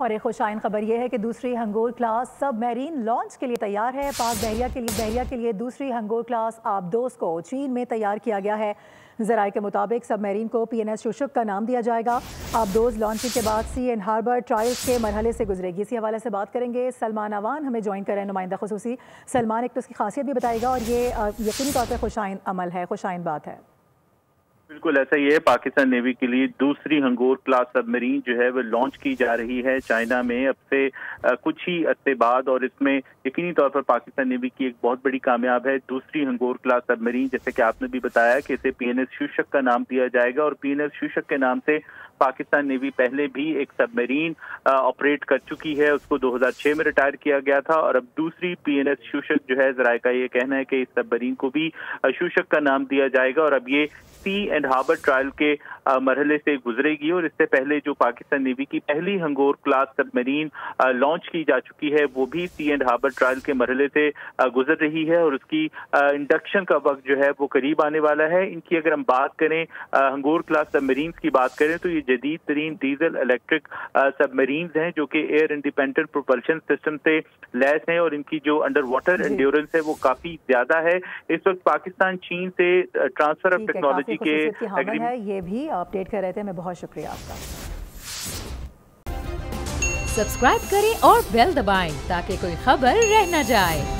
और एक खुशाइन खबर यह है कि दूसरी हंगोर क्लास सबमरीन लॉन्च के लिए तैयार है। पाक बहरिया के लिए दूसरी हंगोर क्लास आबदोस को चीन में तैयार किया गया है। ज़राए के मुताबिक सबमरीन को PNS शुशुक का नाम दिया जाएगा। आबदोस लॉन्चिंग के बाद सी एंड हार्बर ट्रायल्स के मरहले से गुजरेगी। इसी हवाले से बात करेंगे सलमान अवान हमें ज्वाइन कर रहे हैं, नुमाइंदा खुसूसी। सलमान एक तो उसकी खासियत भी बताएगा और ये यकीनी तौर पर खुशाइन अमल है, खुशाइन बात है। बिल्कुल ऐसा ही है। पाकिस्तान नेवी के लिए दूसरी हंगोर क्लास सबमरीन जो है वो लॉन्च की जा रही है चाइना में अब से कुछ ही अरसे बाद, और इसमें यकीनी तौर पर पाकिस्तान नेवी की एक बहुत बड़ी कामयाब है दूसरी हंगोर क्लास सबमरीन। जैसे कि आपने भी बताया कि इसे PNS शुशुक का नाम दिया जाएगा, और PNS शुशुक के नाम से पाकिस्तान नेवी पहले भी एक सबमरीन ऑपरेट कर चुकी है। उसको 2006 में रिटायर किया गया था, और अब दूसरी PNS शुशुक जो है, ज़राए का ये कहना है कि इस सबमरीन को भी शुशुक का नाम दिया जाएगा, और अब ये सी एंड हार्बर ट्रायल के मरहले से गुजरेगी। और इससे पहले जो पाकिस्तान नेवी की पहली हंगोर क्लास सबमरीन लॉन्च की जा चुकी है वो भी सी एंड हार्बर ट्रायल के मरहले से गुजर रही है, और उसकी इंडक्शन का वक्त जो है वो करीब आने वाला है। इनकी अगर हम बात करें हंगोर क्लास सबमरीन की बात करें तो ये जदीद तरीन डीजल इलेक्ट्रिक सबमरीन हैं जो कि एयर इंडिपेंडेंट प्रोपल्शन सिस्टम से लैस हैं, और इनकी जो अंडर वाटर एंड्योरेंस है वो काफी ज्यादा है। इस वक्त पाकिस्तान चीन से ट्रांसफर ऑफ टेक्नोलॉजी के है, ये भी अपडेट कर रहे थे। मैं बहुत शुक्रिया आपका। सब्सक्राइब करें और बेल दबाएं ताकि कोई खबर रह न जाए।